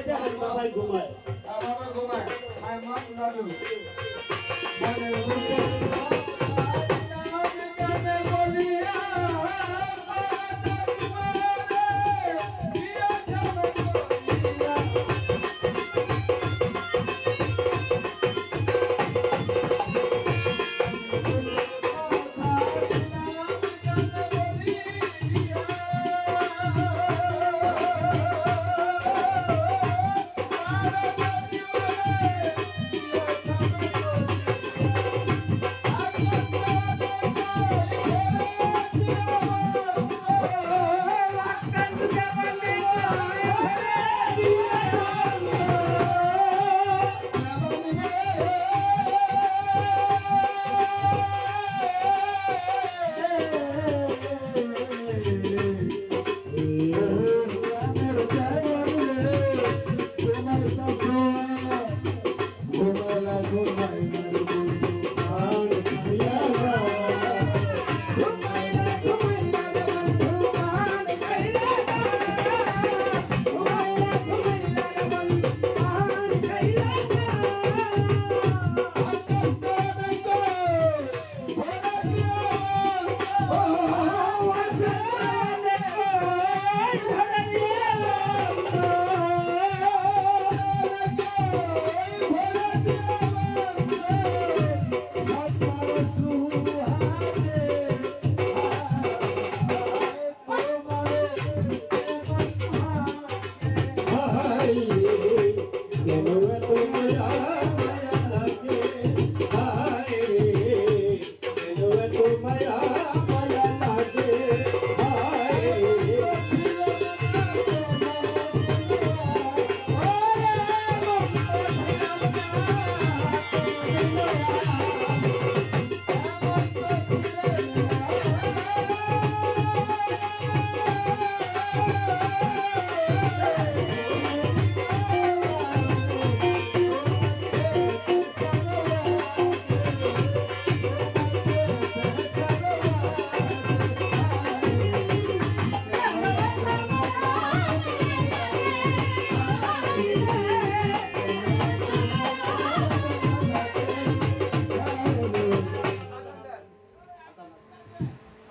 দেখেন বাবাই ঘুমায় বাবা ঘুমায় আই মাম লালু মানে বলতে আমি বলিয়া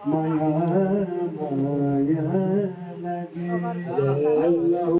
মায়া মায়া লাগে আল্লাহ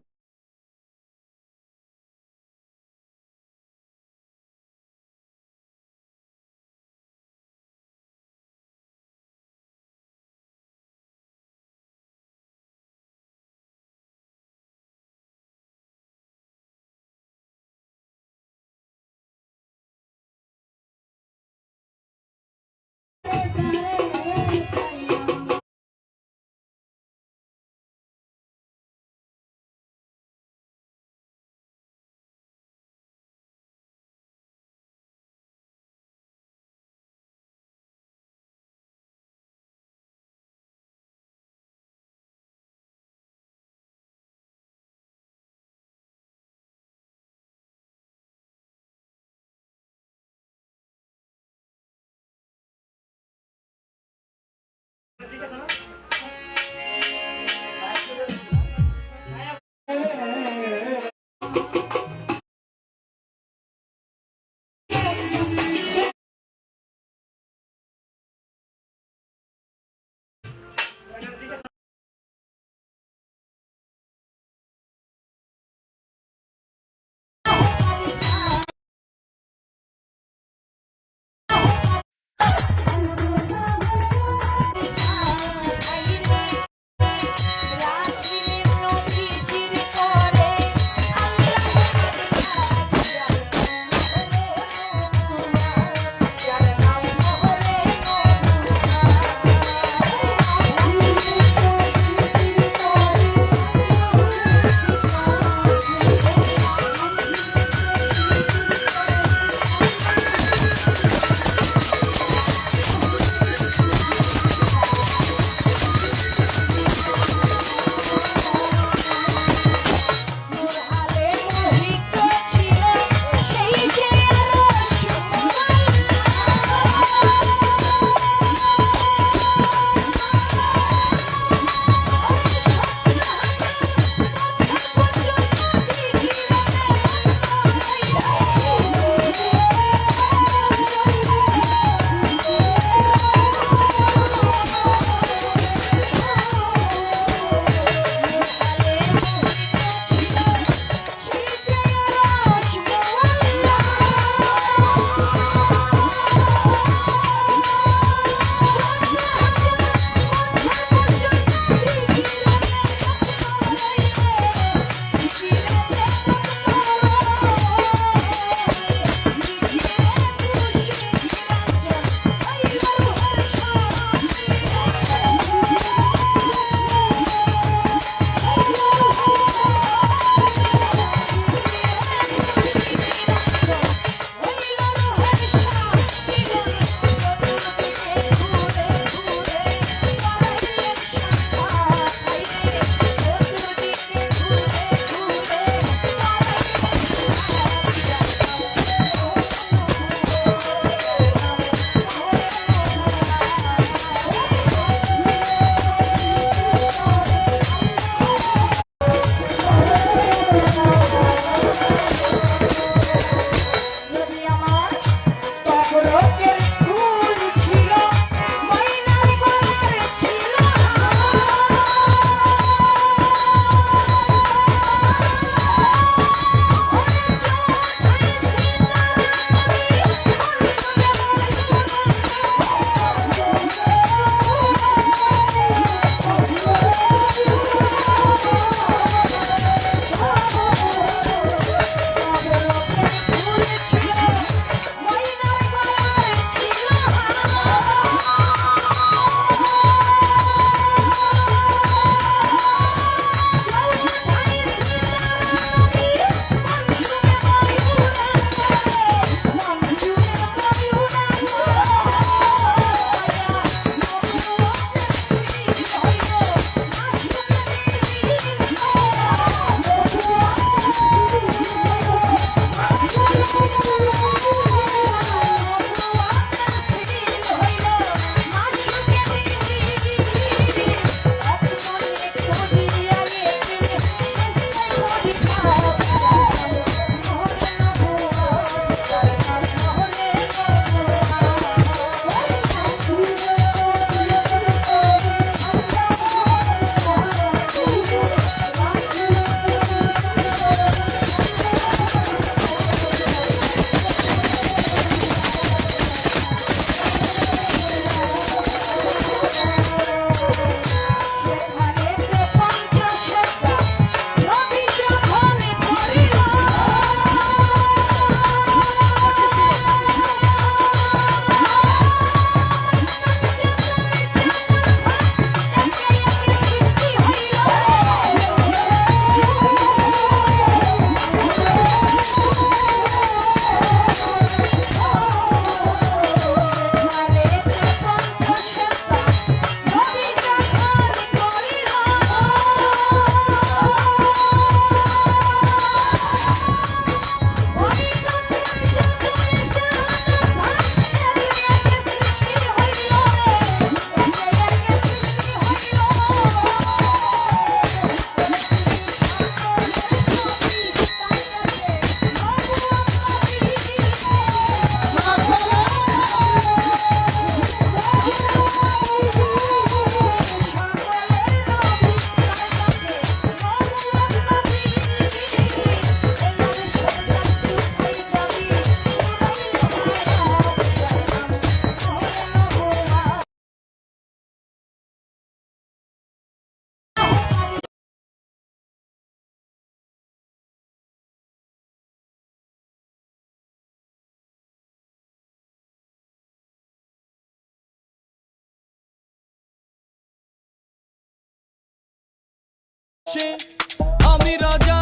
আমি রাজা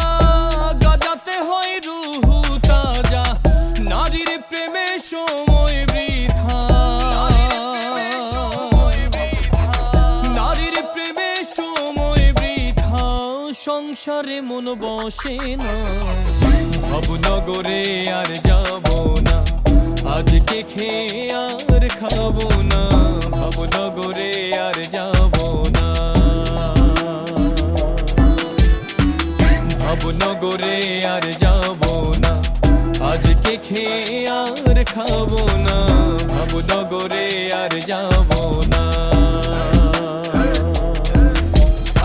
গাজাতে হয় রুহু তাজা নারীর প্রেমে সময় বৃথা নারীর প্রেমে সময় বৃথা সংসারে মন বসে না ভবনগরে আর যাব না আজকে খেয়ে আর খাবো না ভবনগরে আর যাব না ভবনগরে আর যাব না আজকে খেয়ে আর খাবো না ভবনগরে আর যাব না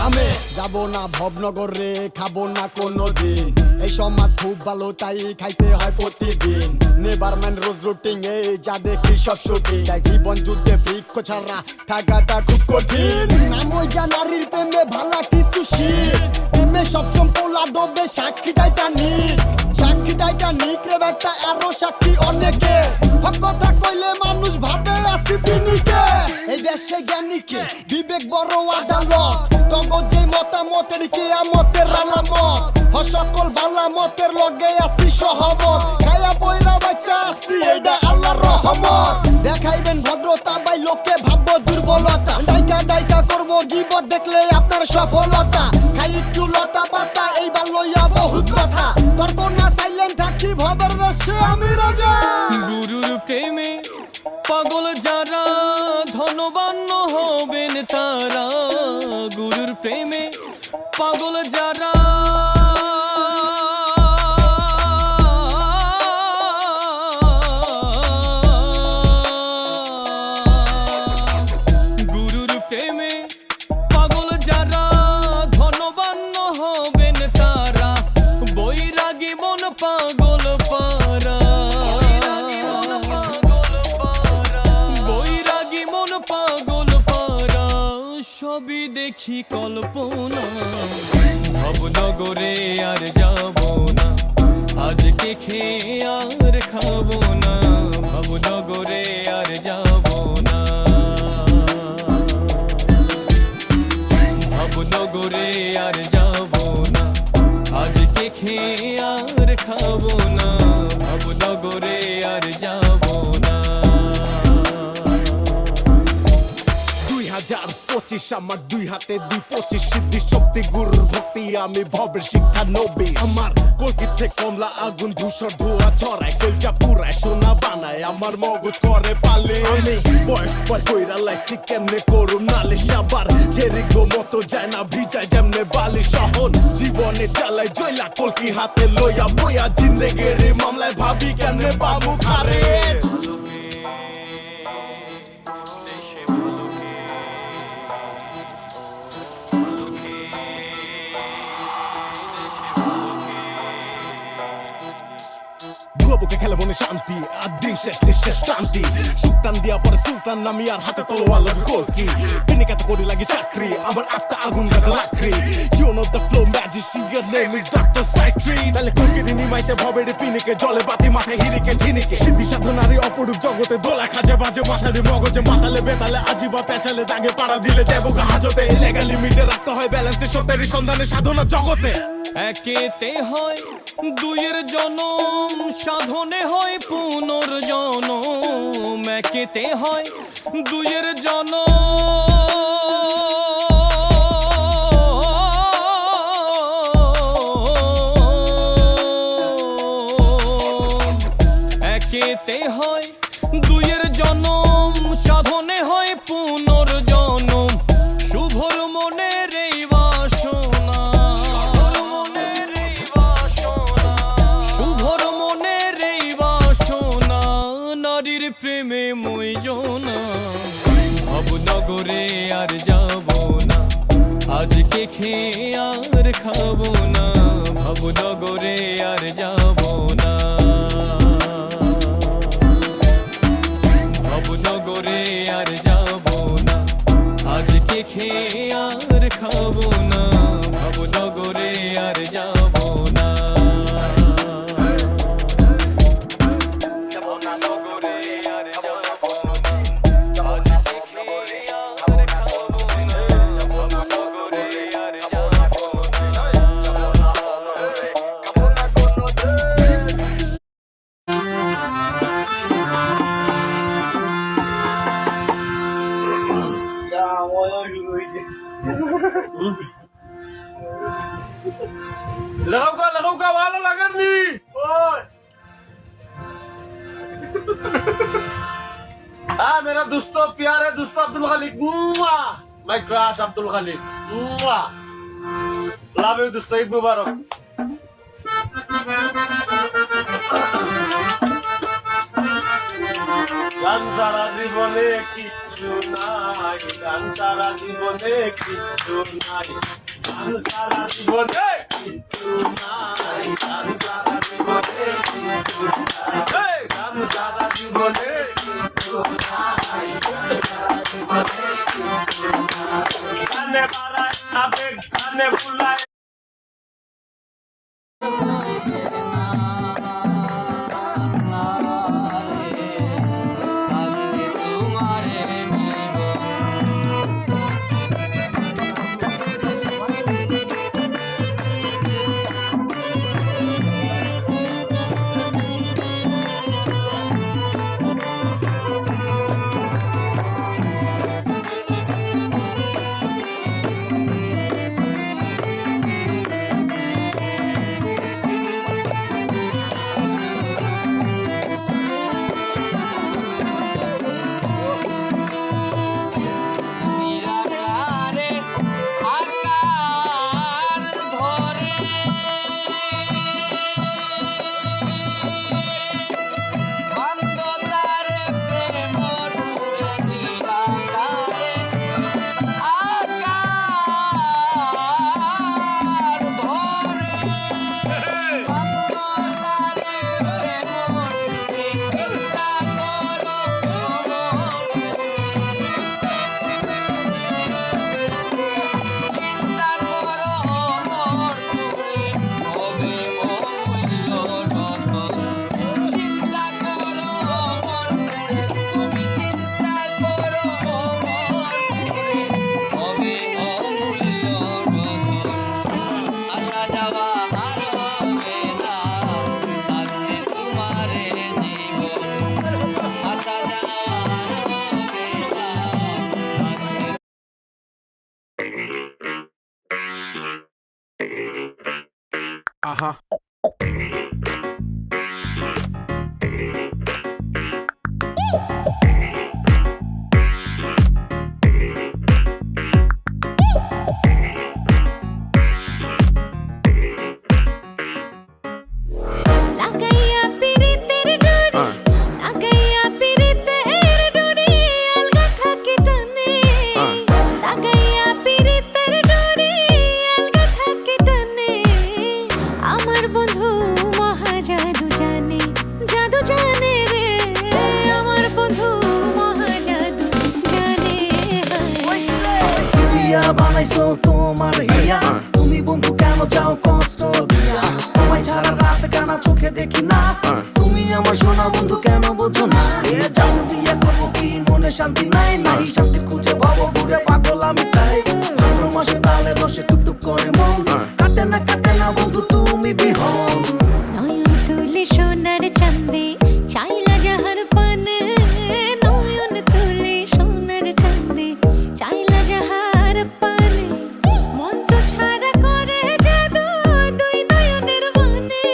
আমি যাব না ভবনগরে খাবো না কোনোদিন এই সমাজ খুব ভালো তাই খাইতে হয় প্রতিদিন নেভারম্যান রোজ রুটিং এই যা দেখি সব শুটিং তাই জীবন যুদ্ধে বৃক্ষ ছাড়া থাকাটা খুব কঠিন নাম ওই যা নারীর প্রেমে ভালা কিছু শিখ প্রেমে সবসময় পোলা ডোবে সাক্ষী টাইটানিক রে বেটা আরো সাক্ষী অনেকে হক কথা কইলে মানুষ ভাবে আসি বিনিকে এই দেশে জ্ঞানীকে বিবেক বড় আদালত তগো যে মতামতের কিয়ামতের আলামত সকল বালা মতের লগে আসি সহমত খায়া পয়রা বাচ্চা আসি এটা আল্লাহর রহমত দেখাইবেন ভদ্রতা বাই লোকে ভাববো দুর্বলতা ডাইকা করবো গিবত দেখলে আপনার সফলতা খাই একটু লতা পাতা এইবার লইয়া বহুত কথা তর্ক না সাইলেন্ট থাকি ভবের দেশে আমি রাজা গুরুর প্রেমে পাগল যারা ধনবান হবেন তারা গুরুর প্রেমে পাগল যারা গুরুর প্রেমে পাগল যারা ধনবান হবেন তারা বৈরাগী মন পাগল পারা বৈরাগী মন পাগল পারা সবই দেখি কল্পনা ভবনগরে আর যাব না আজকে খেয়ে আর খাবো না ভবনগরে আর যাব না ভবনগরে আর যাব না আজকে খেয়ে আর খাবো না ভবনগরে আর যাব না 2025 আমার দুই হাতে 225 সিদ্ধি শক্তি গুরুর ভক্তি আমি ভবের শিক্ষা নবী আমার কলকিতে কমলা আগুন ধূসর ধোয়া ছড়ায় কলজা পুরায় সোনা বানায় আমার মগজ করে পালে আমি বয়স পর কইরা লাইছি কেমনে করুম নালিশ আবার জেরিগো মতো যায় না ভিজায় যেমনে বালি সহন জীবনে চালাই জয়লা কলকি হাতে লইয়া বইয়া জিন্দেগির মামলায় ভাবি কেমনে পাবো খারেজ বুকে খেলে বনে শান্তি আর দিন শেষ নিঃশেষ ক্লান্তি সুলতান দিয়া পরে সুলতান নামি আর হাতে তলোয়ার লাগে কলকি পিনিকাতে করি লাগে চাকরি আমার আত্মা আগুন গাছে লাকড়ি You know the flow magician, your name is Dr. Saitri তাহলে কলকির নিমাইতে ভবের পিনিকে জলে বাতি মাথায় হিরিকে ঝিনিকে সিদ্ধি সাধনারী অপরূপ জগতে দোলা খাজে বাজে মাথারে মগজে মাতালে বেতালে আজিবা পেঁচালে দাগে পাড়া দিলে যাবো হাজতে লেগাল লিমিটে রাখতে হয় ব্যালেন্সে সত্যেরই সন্ধানে সাধনা জগতে একেতে হয় দুইয়ের জনম সাধনে হয় পুনর্জনম একেতে হয় দুইয়ের একেতে হয় দুইয়ের জনম সাধনে হয় পুনর্জনম শুভর মনের এই বাসনা শুভর মনের এই বাসনা নারীর প্রেমে মইজনা ভবনগরে আর যাব না আজকে খেয়ে আর খাবো না ভবনগরে আর যাব না ভবনগরে আর যাব না আজকে খেয়ে আর খাবো না ভবনগরে আর যাব না ভবনগরে আর যাব না আজকে খেয়ে আর খাবো না ভবনগরে আর যাব না বোকা ভালো লাগেনি ওই मेरा दोस्तों प्यारे दोस्त अब्दुल खालिक my crush Abdul Khaliq love you दोस्तों ईद मुबारक গান সারা জীবনে কিছু নাই গান সারা জীবনে কিছু নাই গান সারা জীবনে কিছু নাই গান সারা জীবনে কিছু নাই গান সারা জীবনে কিছু নাই গানে বাড়ায় আবেগ গানে ভুলায় বানাইছো তোমার হিয়া তুমি বন্ধু কেন চাও কষ্ট দিয়া তোমায় ছাড়া রাত কানা চোখে দেখি না তুমি আমার সোনা বন্ধু কেন বোঝো না এ জানো দিয়ে করবো কি মনে শান্তি নাই নাই শান্তি খুঁজে ভাবো ঘুরে পাগল আমি তাই ভাদ্র মাসে তালে রসে টুকটুক করে মন কাটে না বন্ধু তুমি বিহন নয়ন তুলে সোনার চাঁদে চাইলা যাহার পানে নয়ন তুলে সোনার চাঁদে চাইলা যাহার পানে মন্ত্র ছাড়া করে জাদু দুই নয়নের বনে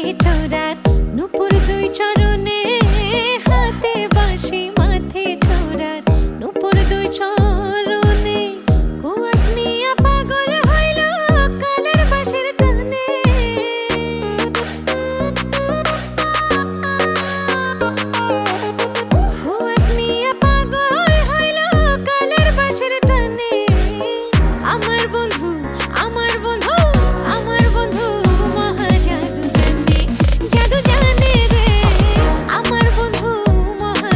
মাঝে চোরার নুপুর দুই চরণে হাতে বাঁশি মাথে চোরার নুপুর দুই চরণে কুয়াস মিয়া পাগল হইল কালের বাঁশির টানে কুয়াস মিয়া পাগল হইল কালের বাঁশির টানে আমার বন্ধু আমার বন্ধু আমার বন্ধু মহা জাদু জানে রে আমার বন্ধু মহা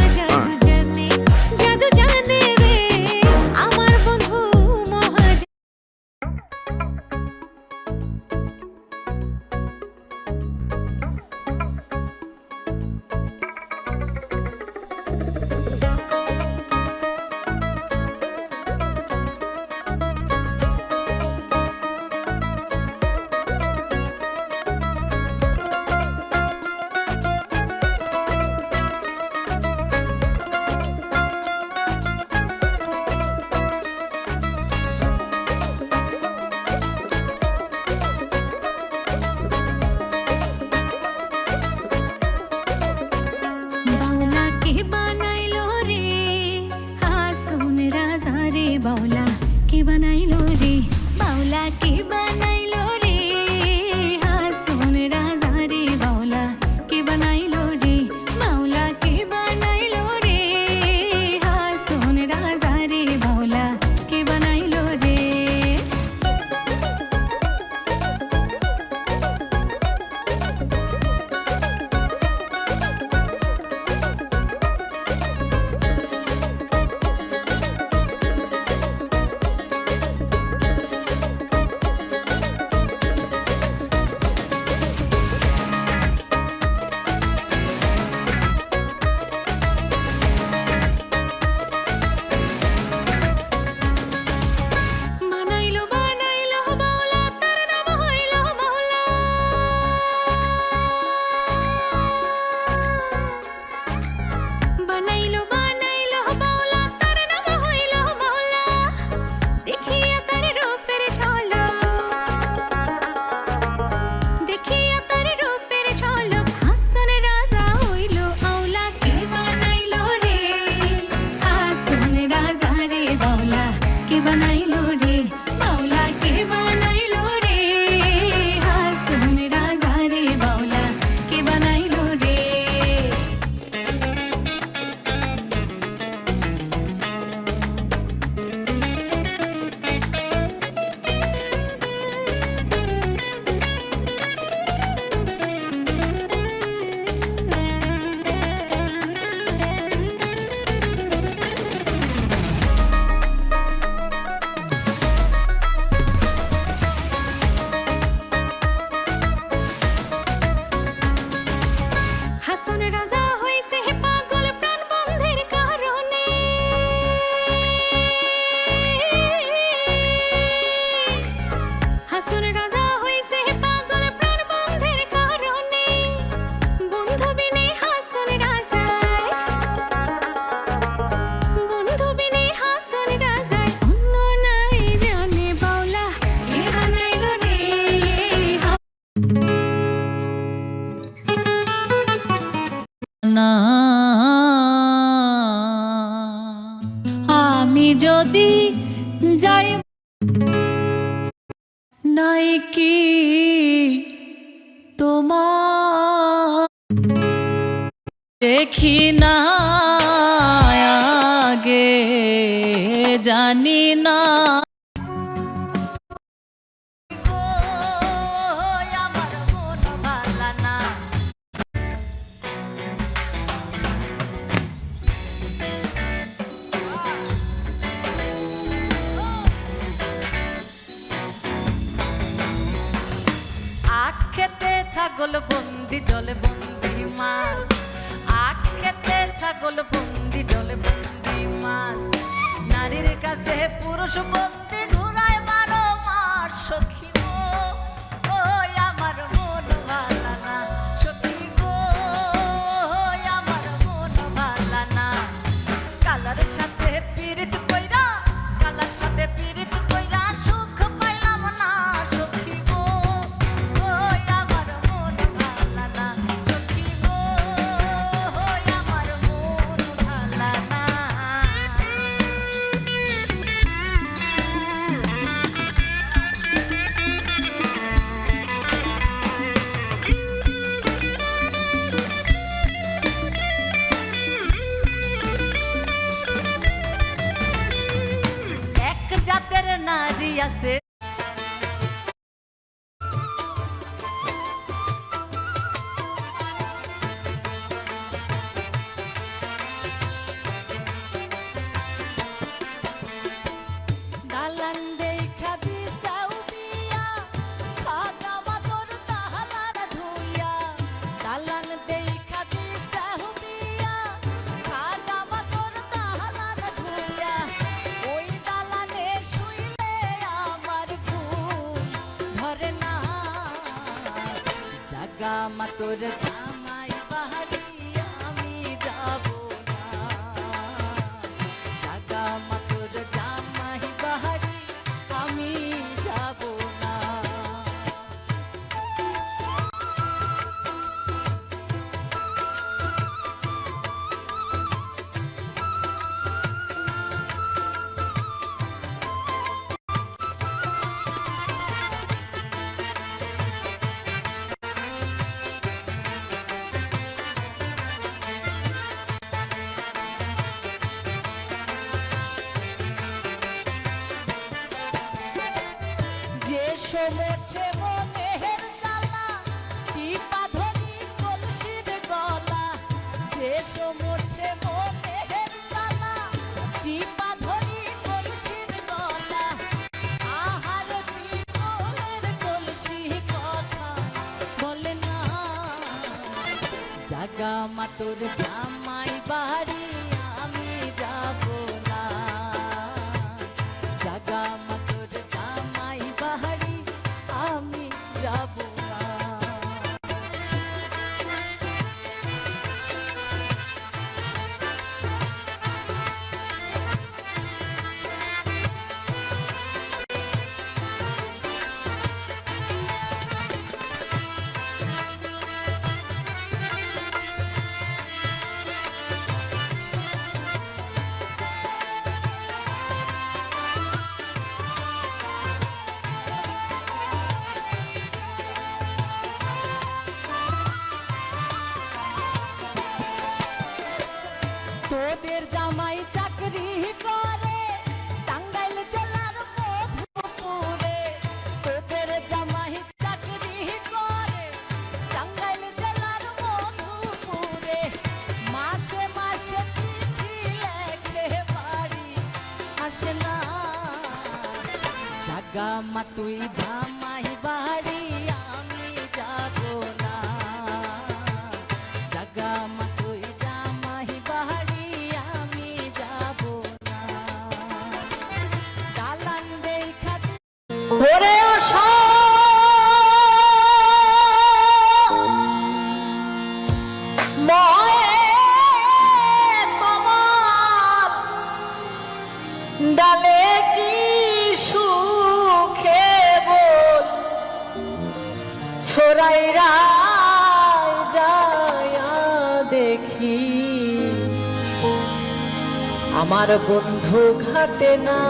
জাদু জানে রে আমার বন্ধু মহা বাউলা কে বানাইলো রে হাসুন রাজা রে বাউলা কে বানাইলো রে বাউলা কে বানাইলো রে হাসুন রাজা রে বাউলা কে বানাইলো রে বাউলা কে বানাইলো রে হাসুন রাজা রে বাউলা কে বানাইলো রে বানাইলো বানাইলো বাউলা তার নাম হইলো বাউলা বানাইলো বানাইলো বাউলা তার নাম হইলো বাউলা দেখিয়া তার রূপের ঝলক দেখিয়া তার রূপের ঝলক হাসন রাজা হইলো আউলা কে বানাইলো রে হাসন রাজা রে বাউলা কে বানাইলো রে বাউলা কে বানাইলো রে হাসন রাজা রে বাউলা কে বানাইলো রে হাসন রাজা হইছে পাগল প্রাণ বন্ধের কারণে হাসন রাজা হইছে পাগল প্রাণ বন্ধের কারণে বন্ধু বিনে হাসন রাজা বন্ধু বিনে হাসন রাজা অন্য নাই জানে বাউলা কে বানাইলো রে না আমি যদি যাই নাই কি তোমার দেখি না আগে জানি না আমার মন ভালা না আখ খেতে ছাগল বন্দি জলে বন্দি মাছ আখ খেতে ছাগল বন্দি জলে বন্দি মাছ নারীর কাছে পুরুষ বন্দি ঘুরায় 12 মাস সখী গো ওই আমার মন ভালা না সখী গো আমার মন ভালা না কালার সাথে পীড়িত কইরা কালার সাথে পীড়িত কইরা সুখ পাইলাম না সখী গো ওই আমার মন ভালা মাতোর জামাই বাড়ি আমি যাব না, জাগা মাতোর জামাই বাড়ি আমি যাব না। যে সমুদ্রে মনের জ্বালা টিপা ধরি কলসির গলা, যে সমুদ্রে মনের জ্বালা টিপা ধরি কলসির গলা, আহার বিকলের কলসি কথা বলে না, জাগা মাতোর জামাই বাড়ি আমি যাব না, জাগা মাতোর জামাই বাড়ি আমি যাব না। তোদের জামাই চাকরি করে টাঙ্গাইল জেলার মধুপুরে, তোদের জামাই চাকরি করে টাঙ্গাইল জেলার মধুপুরে, মাসে মাসে চিঠি লেখে বাড়ি আসে না, জাগা মা তুই জামাই বাড়ি আমি যাব না, জাগা মা তুই জামাই বাড়ি আমি যাব না। দালান দেখা ওরে আসো ময়ে তোমার ডালে কি সুখে বল ছোড়াইরা যায়া দেখি, আমার বন্ধু ঘাটে না,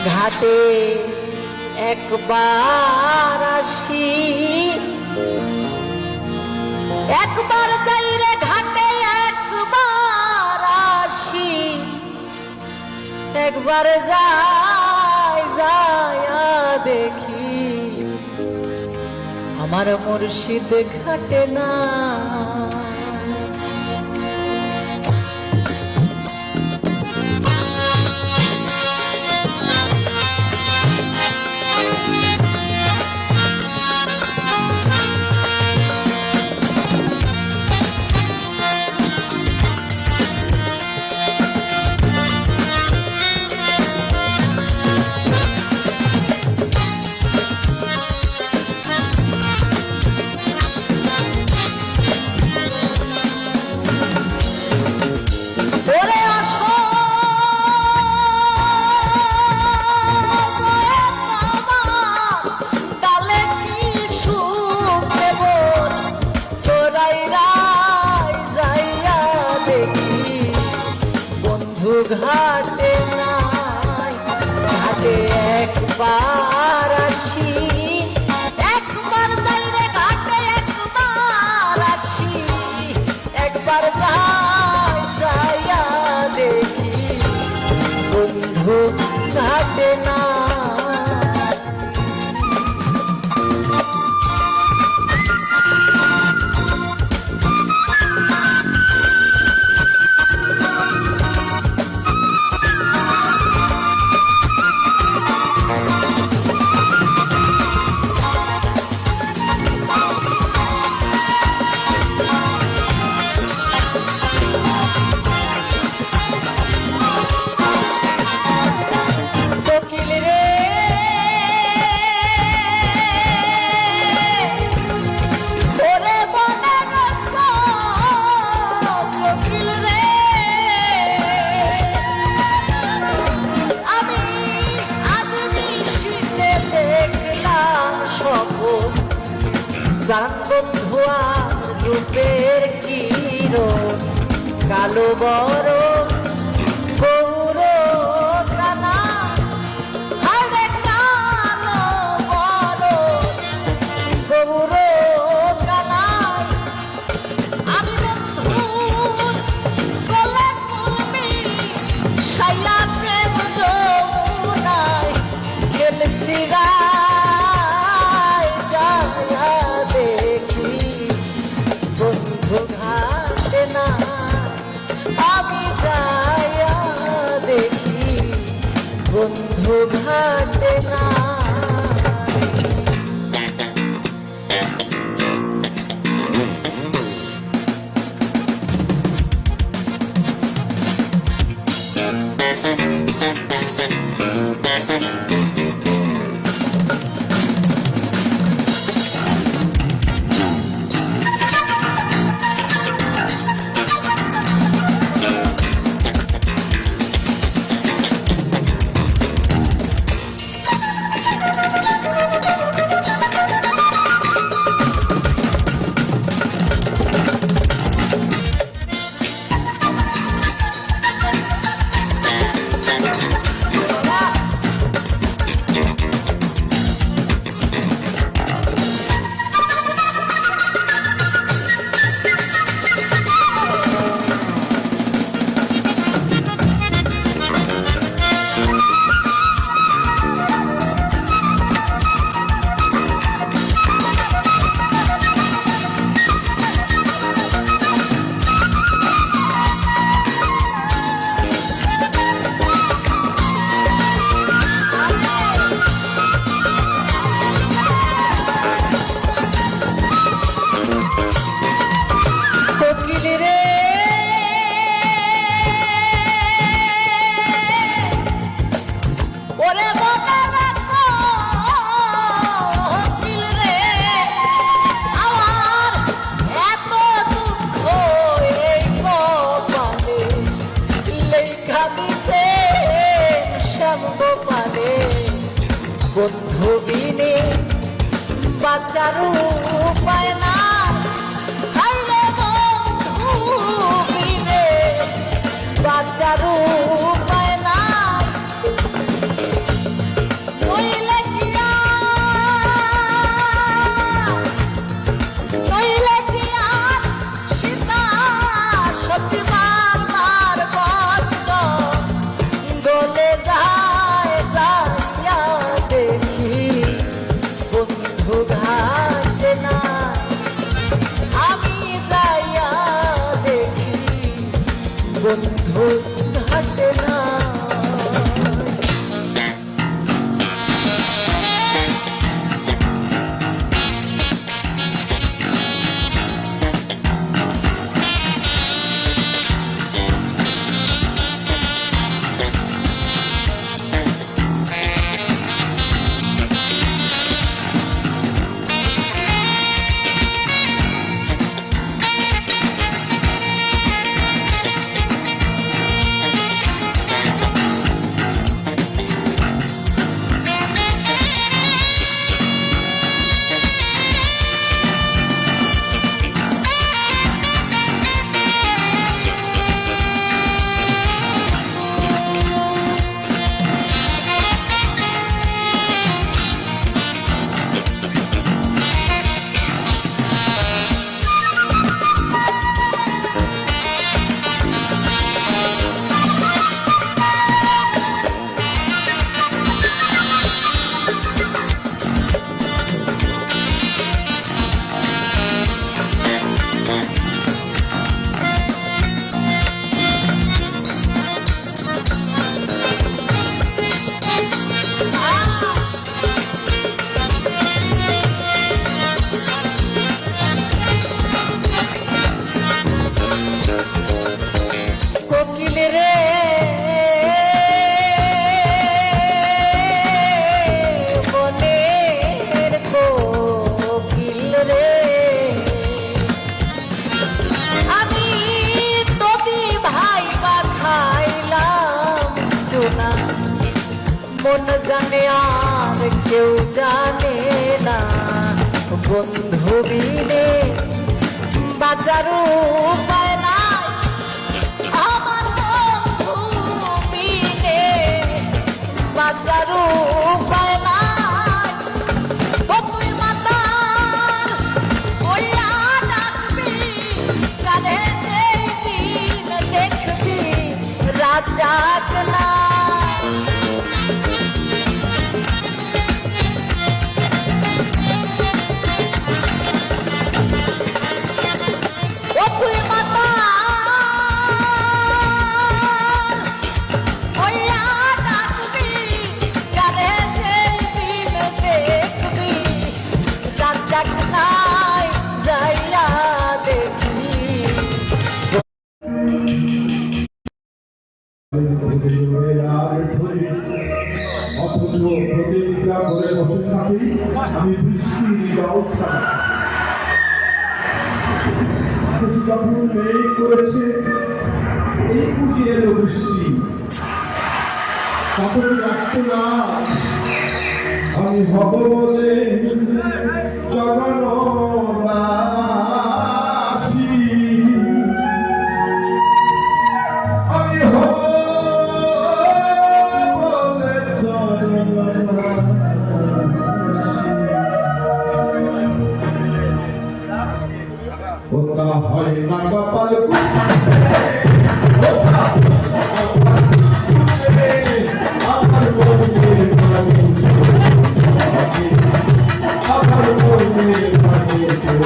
ঘাটে একবার আসি, একবার যাই রে ঘাটে একবার আসি, একবার যাই যায়া দেখি, আমার মুর্শিদ ঘাটে না। ঘাটে নাই ঘাটে একবার আসি, একবার যাই রে ঘাটে একবার আসি, একবার যাই যাইয়া দেখি বন্ধু ঘাটে না। জান বন্ধু আর রূপের কিরণ কালো বড় গৌর কানা হারে কালো বড় গৌর কানা আমি বন্ধুর গলে ফুলমি সাইয়া প্রেম যমুনায় গেলছি গায় যায়া দেখি বন্ধু ঘাটে না আমি যায়া দেখি বন্ধু ঘাটে না বন্ধু বিনে বাঁচার উপায় না হায়রে বন্ধু বিনে বাঁচার উপায় না নইলে কি আর সীতা সতী মাতার বন্ধ গলে যায় যাইয়া দেখি বন্ধু ঘাটে না আমি যাইয়া দেখি বন্ধু ঘাটে না মন জানে আর কেউ জানে না বন্ধু বিনে বাঁচারও উপায় নাই আমার বন্ধু বিনে বাঁচারও উপায় নাই ও তুই মাতার ওইয়া ডাকবি কানে যেই দিন দেখবি রাত জাগ না অথচ প্রতিজ্ঞা করে বসে থাকি আমি বৃষ্টির ব্যবস্থা যখন মেঘ করেছে এই বুঝি এলো বৃষ্টি তখন রাখতো না আমি হব বলে জগানো বাসি আমি হব ওটা হয় না কপাল আমার মনে আমার মনে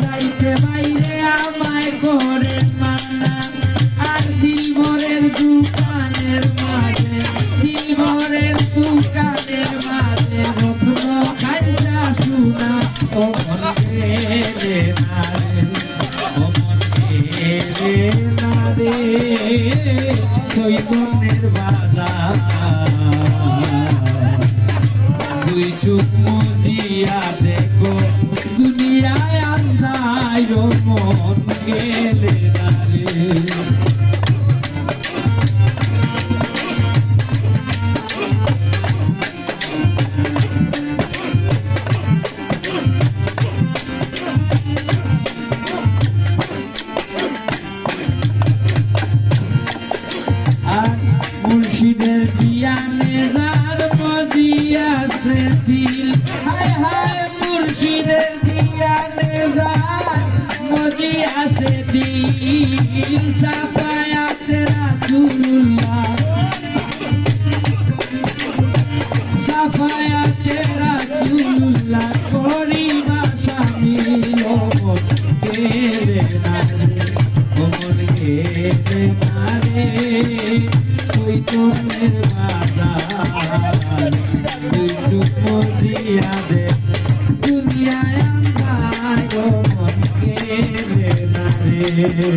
যাইতে বাইরে আমায় ঘরের মান্না আর দিলভরের দোকানের মাঝে দিলভরের দোকানের মাঝে রত্ন খাইলা শুনা ও মনে রে নারে ও মনে রে নারে চৈতন্যের বাজার দুই চোখ মজিয়া দেখো দুনিয়ায় আন্দায় মন গেলে নারে বাজার তুই চুমো দিয়া দে দুনিয়ায় আন্ধার গো মন কেড়ে না রে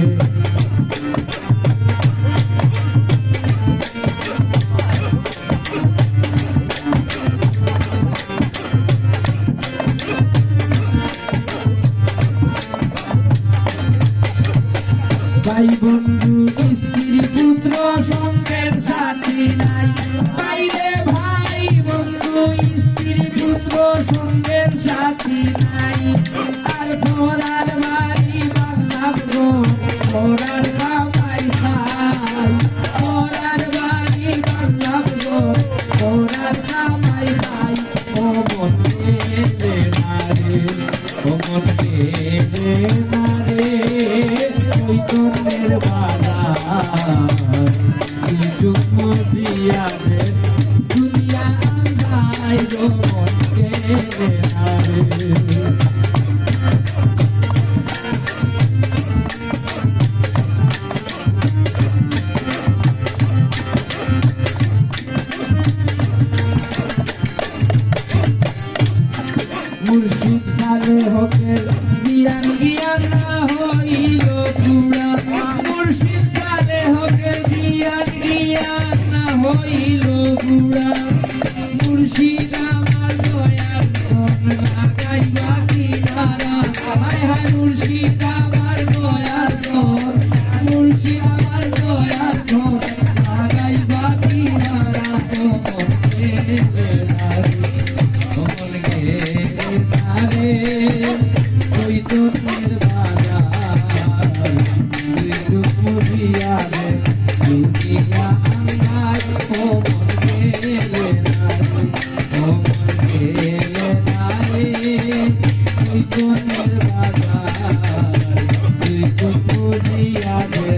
ভাই বন্ধু স্ত্রী পুত্র সঙ্গের সাথী নাই ভাই রে ভাই বন্ধু স্ত্রী পুত্র সঙ্গের সাথী নাই আর ঘোড়ার বাড়ি বাংলার গো ঘোড়ার কামাই খাই ঘোড়ার বাড়ি বাংলার গো ঘোড়ার কামাই খাই ও মন কেড়ে মারে ও মন কেড়ে মারে ওই তোর বাজার চুমো দিয়া দে দুনিয়া আন্ধার গো মন কেড়ে না রে মুর্শিদ সালে হোকে জ্ঞান জ্ঞান না হইল চূড়া মুর্শিদ সালে হোকে জ্ঞান জ্ঞান না হইল চূড়া মুর্শিদ আমার দয়ার ধন লাগাইবা কিনারা হায় হায় মুর্শিদ আমার দয়ার ধন মুর্শিদ আমার দয়ার ধন লাগাইবা কিনারা তোমার ওই তোর বাজার তুই চুমো দিয়া দে দুনিয়া আন্ধার ও মন কেড়ে না রে ও মন কেড়ে না রে ওই তোর বাজার তুই চুমো দিয়া দে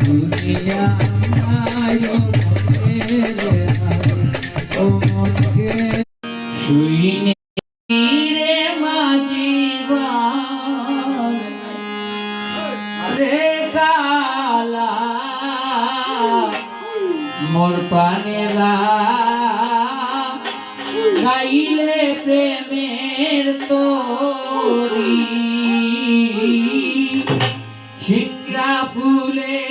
দুনিয়া আন্ধার ও মন কেড়ে না রে ও মন কেড়ে শুইনে রে মাঝিবার রে কালা মোর পানেরা গাইলে প্রেমের তোরি শিক্রা ফুলে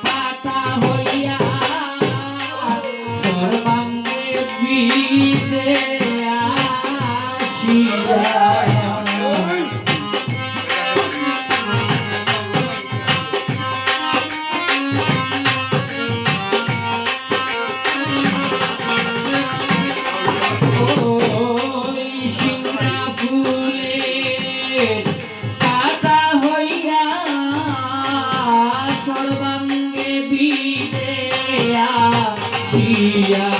পাতা হইয়া সর্বাঙ্গে বিদে সর্বাঙ্গে বিদে আসিয়া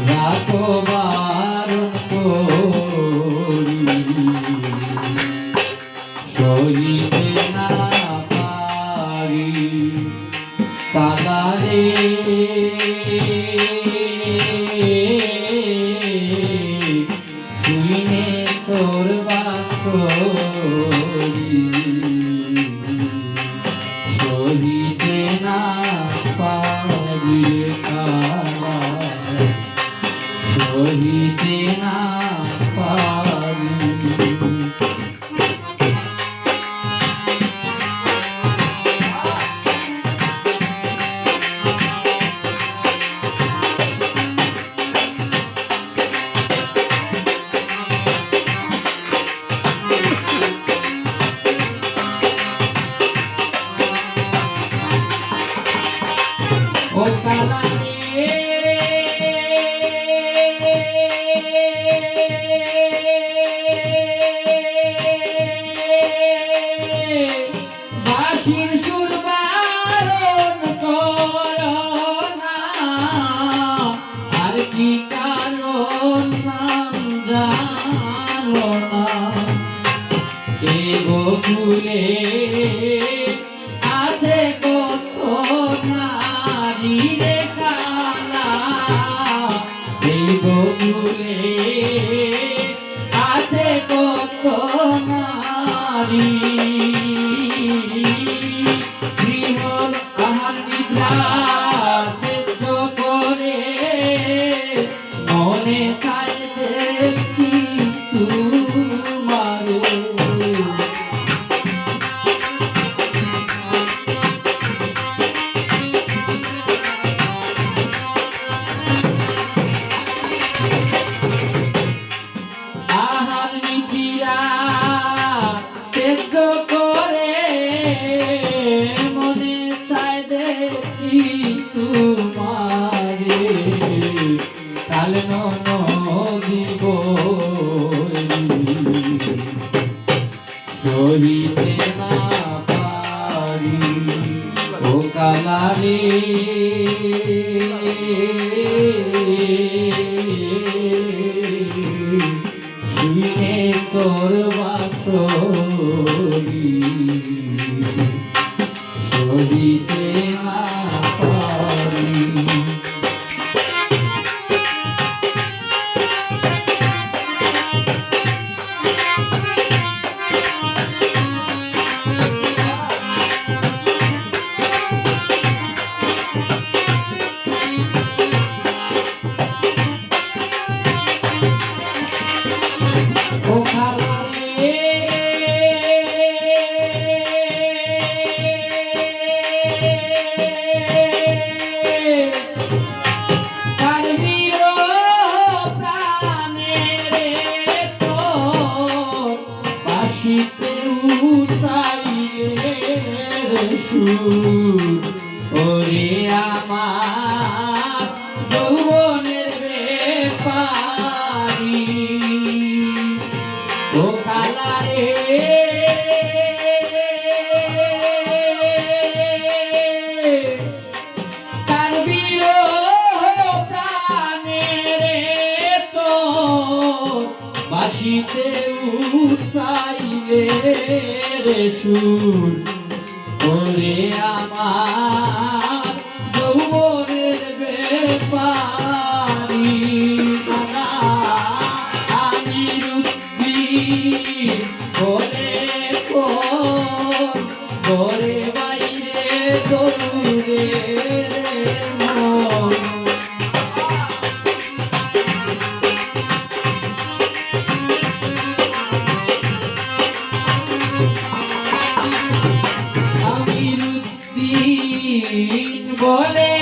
রাখো বারণ করি সহিতে না পারি কাদারে শুনে তোর বাক্য সহিতে না পারি কালা সহিতে না পারি ও কালা বাঁশির সুর বারণ করো না আর কি কারণ নাম জানো না এ গোকুলে আছে কত নারী রে কাল নদীব সহিতে না পারি ও কালারে শুনে তোর বাসরি সহিতে না পারি ওরে আমার যৌবনের ব্যাপারি ও কালারে তার বিরহ প্রাণে তো বাসিতে উঠাইলে রে সুর ওরে আমার যৌবনের ব্যাপারি আমি রুক্তি বলে ঘরে বাইরে দৌড়ে বলে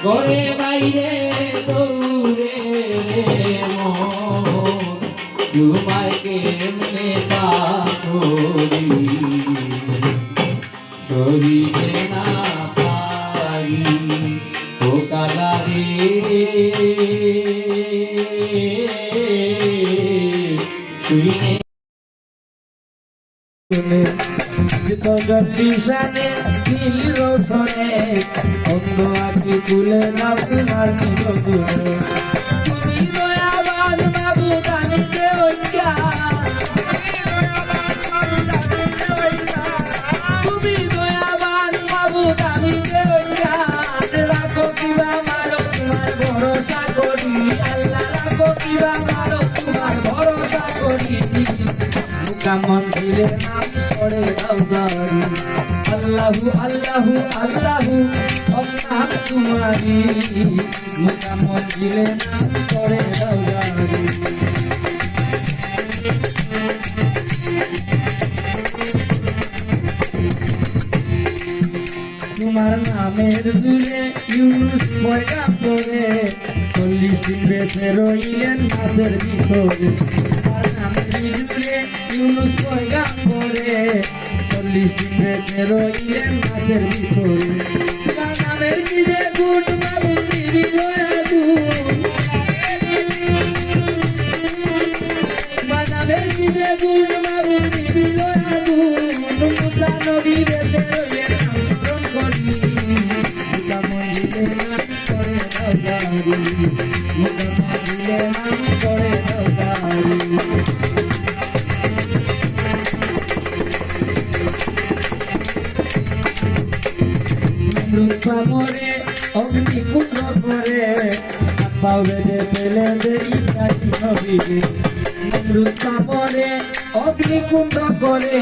ঘরে বাইরে দৌড়ে তোমায় কেমনে পারি সরিতে না পারি ও কালারে শুনে জগদীশানে নীল রোশনে অন্ধ আঁকি তুলে নাও তোমার নিজগুণে তুমি দয়াবান বাবু দানিতে হইয়া তুমি দয়াবান বাবু দানিতে হইয়া রাখো কিবা মারো তোমার ভরসা করি আল্লাহ রাখো কিবা মারো তোমার ভরসা করি মন্দিরে নাম করে দাওদারি আল্লাহু আল্লাহু আল্লাহু নাম তোমারি মুকা মন্দিরে নাম করে দাওদারি তোমার নামের দূরে ইউনুস পয়গা পড়ে 40 দিন বেঁচে রইলেন মাছের ভিতরে তোমার নামের দূরে ইউনুস পয়গা পড়ে 40 দিন বেঁচে রইলেন মাছের ভিতরে তোমার নামের কি যে গুণ বাবু দিবি গুণ তোমার নামের কি যে গুণ বাবু দিবি গুণ মুসা নবী বেঁচে রইলেন মরে অগ্নিকুণ্ড করে পাও বেঁধে ফেলে দেরি কাটি নবীরে মৃত্যা মরে অগ্নিকুণ্ড করে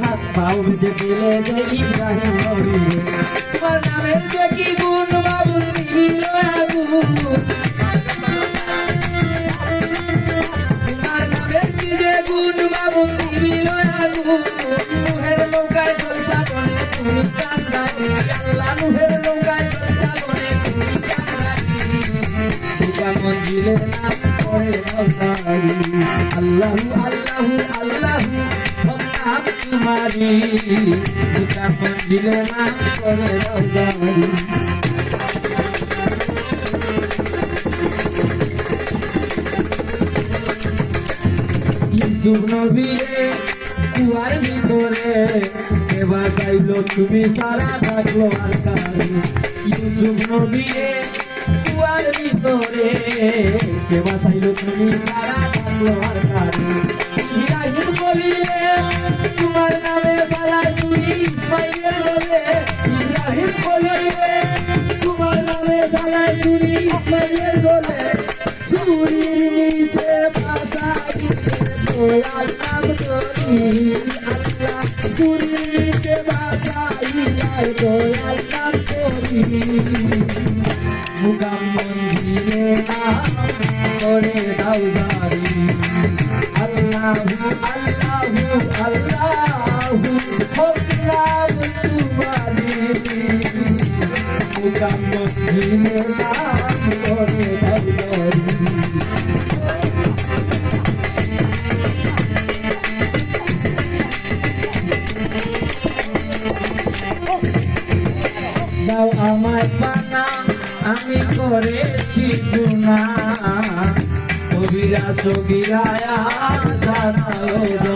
হাত পাও বেঁধে ফেলে দেরি ইব্রাহিম নবীরে তোমার নামের দেখি গুণ বাবু দিল আগুন তোমার নামের কি যে গুণ বাবু দিল আগুন মুহের নৌকায় চলতা বলে তুমি কান্দানি আল্লাহ মুহের নৌকায় চলতা বলে তুমি কান্দানি দুটা মন্দিরে নাম করে দাওদারি আল্লাহু আল্লাহু আল্লাহু নাম তোমারি দুটা মন্দিরে নাম করে দাওদারি ইউসুফ নবীরে কুয়ার ভিতরে কে বাঁচাইলো তুমি সারা থাকলো আর কারে ইউসুফ নবীরে কুয়ার ভিতরে কে বাঁচাইলো তুমি সারা থাকলো আর কারে ইব্রাহিম বলিলে তোমার নামে সারা চুরি ইসমাইলের বলে ইব্রাহিম বলিলে তোমার নামে সারা চুরি ইসমাইলের বলে চুরির নিচে বাঁচাইলে দয়াল নাম করি আল্লাহ চুরির নিচে বাঁচাইলে দয়াল নাম করি মুকাম্মল দিনে নাম করে দাও জারি আল্লাহু আল্লাহু আল্লাহু হকরাম তুমারি মুকাম্মল দিনে নাম করে দাও জারি দাও আমায় পানা আমি করেছি গুনাহ কবিরা সগীরা জানালো